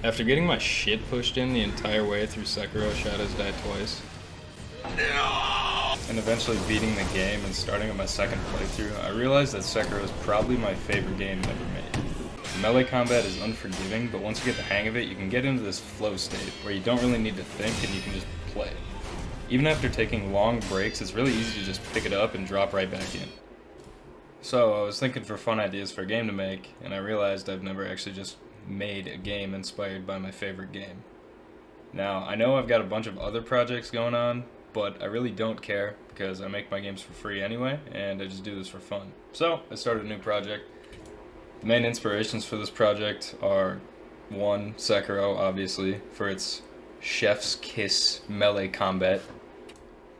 After getting my shit pushed in the entire way through Sekiro, Shadows died twice, and eventually beating the game and starting on my second playthrough, I realized that Sekiro is probably my favorite game ever made. The melee combat is unforgiving, but once you get the hang of it, you can get into this flow state where you don't really need to think and you can just play. Even after taking long breaks, it's really easy to just pick it up and drop right back in. So I was thinking for fun ideas for a game to make, and I realized I've never actually just made a game inspired by my favorite game. Now, I know I've got a bunch of other projects going on, but I really don't care because I make my games for free anyway, and I just do this for fun. So, I started a new project. The main inspirations for this project are 1. Sekiro, obviously, for its chef's kiss melee combat.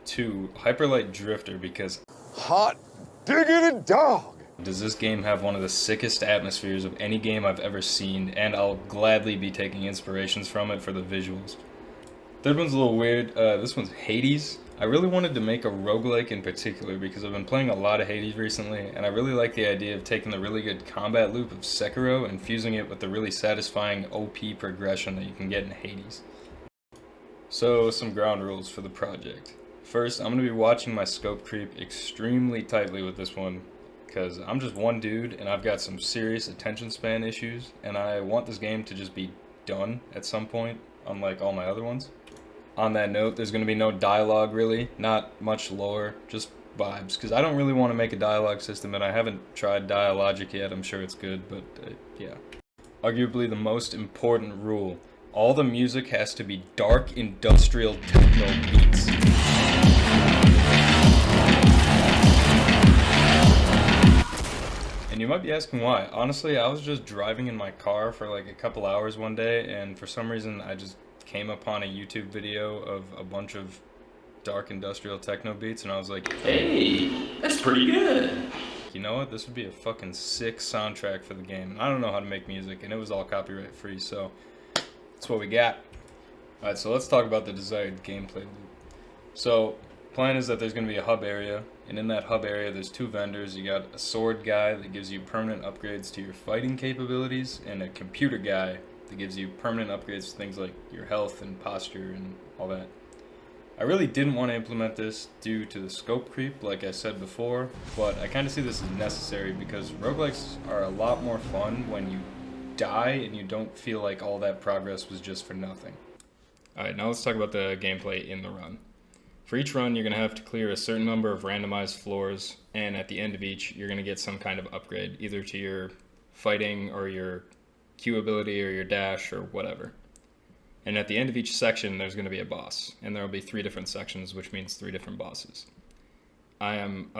2. Hyperlight Drifter, because hot diggity dog! does this game have one of the sickest atmospheres of any game I've ever seen, and I'll gladly be taking inspirations from it for the visuals. Third one's a little weird. This one's Hades. I really wanted to make a roguelike in particular because I've been playing a lot of Hades recently, and I really like the idea of taking the really good combat loop of Sekiro and fusing it with the really satisfying OP progression that you can get in Hades. So, some ground rules for the project. First, I'm going to be watching my scope creep extremely tightly with this one, because I'm just one dude and I've got some serious attention span issues, and I want this game to just be done at some point, unlike all my other ones. On that note, there's going to be no dialogue really, not much lore, just vibes, because I don't really want to make a dialogue system, and I haven't tried Dialogic yet. I'm sure it's good, but yeah. Arguably the most important rule, all the music has to be dark industrial techno beats. And you might be asking why. Honestly, I was just driving in my car for like a couple hours one day, and for some reason I just came upon a YouTube video of a bunch of dark industrial techno beats, and I was like, hey, that's pretty good. You know what? This would be a fucking sick soundtrack for the game. And I don't know how to make music, and it was all copyright free, so that's what we got. Alright, so let's talk about the desired gameplay loop. So, plan is that there's going to be a hub area, and in that hub area there's 2 vendors. You got a sword guy that gives you permanent upgrades to your fighting capabilities, and a computer guy that gives you permanent upgrades to things like your health and posture and all that. I really didn't want to implement this due to the scope creep, like I said before, but I kind of see this as necessary because roguelikes are a lot more fun when you die and you don't feel like all that progress was just for nothing. Alright, now let's talk about the gameplay in the run. For each run, you're going to have to clear a certain number of randomized floors, and at the end of each, you're going to get some kind of upgrade, either to your fighting or your Q ability or your dash or whatever. And at the end of each section, there's going to be a boss, and there will be 3 different sections, which means 3 different bosses. I am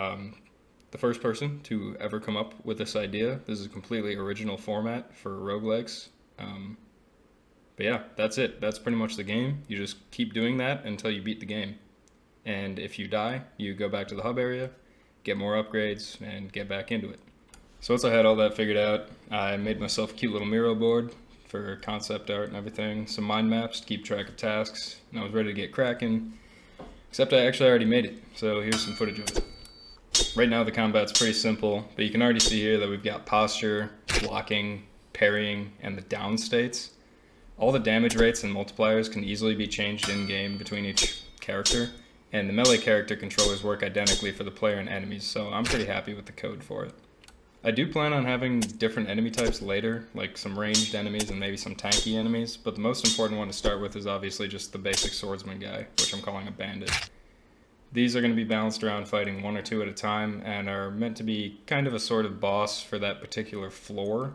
the first person to ever come up with this idea. This is a completely original format for roguelikes. But yeah, that's it. That's pretty much the game. You just keep doing that until you beat the game. And if you die, you go back to the hub area, get more upgrades, and get back into it. So once I had all that figured out, I made myself a cute little Miro board for concept art and everything, some mind maps to keep track of tasks, and I was ready to get cracking, except I actually already made it, so here's some footage of it. Right now the combat's pretty simple, but you can already see here that we've got posture, blocking, parrying, and the down states. All the damage rates and multipliers can easily be changed in-game between each character, and the melee character controllers work identically for the player and enemies, so I'm pretty happy with the code for it. I do plan on having different enemy types later, like some ranged enemies and maybe some tanky enemies, but the most important one to start with is obviously just the basic swordsman guy, which I'm calling a bandit. These are going to be balanced around fighting 1 or 2 at a time, and are meant to be kind of a sort of boss for that particular floor,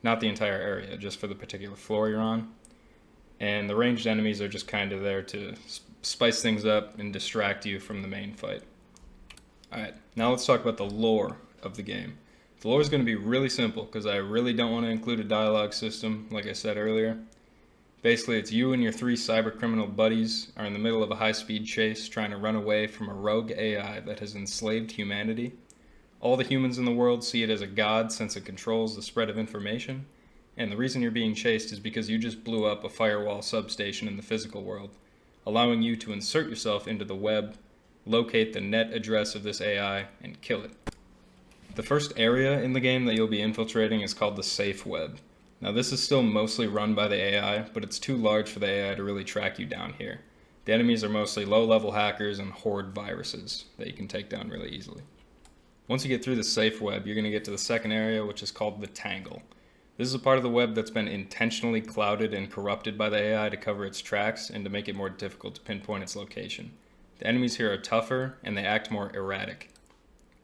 not the entire area, just for the particular floor you're on. And the ranged enemies are just kind of there to spice things up and distract you from the main fight. Alright, now let's talk about the lore of the game. The lore is going to be really simple because I really don't want to include a dialogue system, like I said earlier. Basically, it's you and your 3 cybercriminal buddies are in the middle of a high-speed chase trying to run away from a rogue AI that has enslaved humanity. All the humans in the world see it as a god since it controls the spread of information, and the reason you're being chased is because you just blew up a firewall substation in the physical world, allowing you to insert yourself into the web, locate the net address of this AI, and kill it. The first area in the game that you'll be infiltrating is called the Safe Web. Now this is still mostly run by the AI, but it's too large for the AI to really track you down here. The enemies are mostly low-level hackers and horde viruses that you can take down really easily. Once you get through the safe web, you're going to get to the second area, which is called the Tangle. This is a part of the web that's been intentionally clouded and corrupted by the AI to cover its tracks and to make it more difficult to pinpoint its location. The enemies here are tougher and they act more erratic.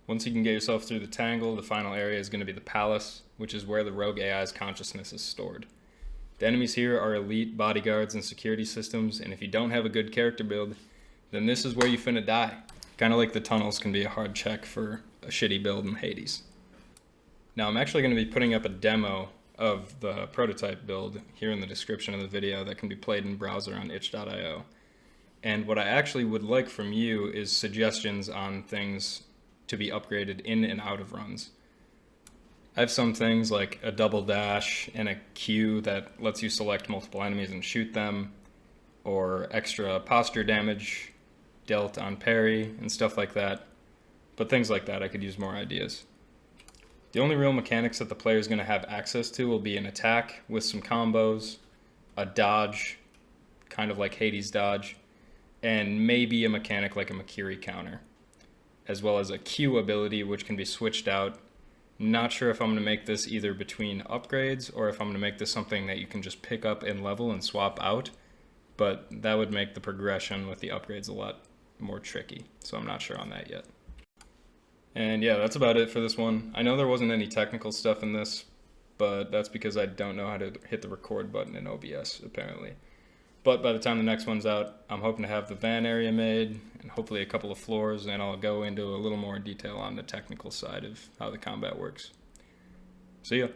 Once you can get yourself through the Tangle, the final area is going to be the Palace, which is where the rogue AI's consciousness is stored. The enemies here are elite bodyguards and security systems, and if you don't have a good character build, then this is where you finna die. Kind of like the tunnels can be a hard check for a shitty build in Hades. Now I'm actually going to be putting up a demo of the prototype build here in the description of the video that can be played in browser on itch.io. And what I actually would like from you is suggestions on things to be upgraded in and out of runs. I have some things like a double dash and a Q that lets you select multiple enemies and shoot them, or extra posture damage dealt on parry and stuff like that. But things like that, I could use more ideas. The only real mechanics that the player is going to have access to will be an attack with some combos, a dodge, kind of like Hades dodge, and maybe a mechanic like a Makiri counter, as well as a Q ability which can be switched out. Not sure if I'm going to make this either between upgrades or if I'm going to make this something that you can just pick up and level and swap out, but that would make the progression with the upgrades a lot more tricky, so I'm not sure on that yet. And yeah, that's about it for this one. I know there wasn't any technical stuff in this, but that's because I don't know how to hit the record button in OBS, apparently. But by the time the next one's out, I'm hoping to have the van area made, and hopefully a couple of floors, and I'll go into a little more detail on the technical side of how the combat works. See ya.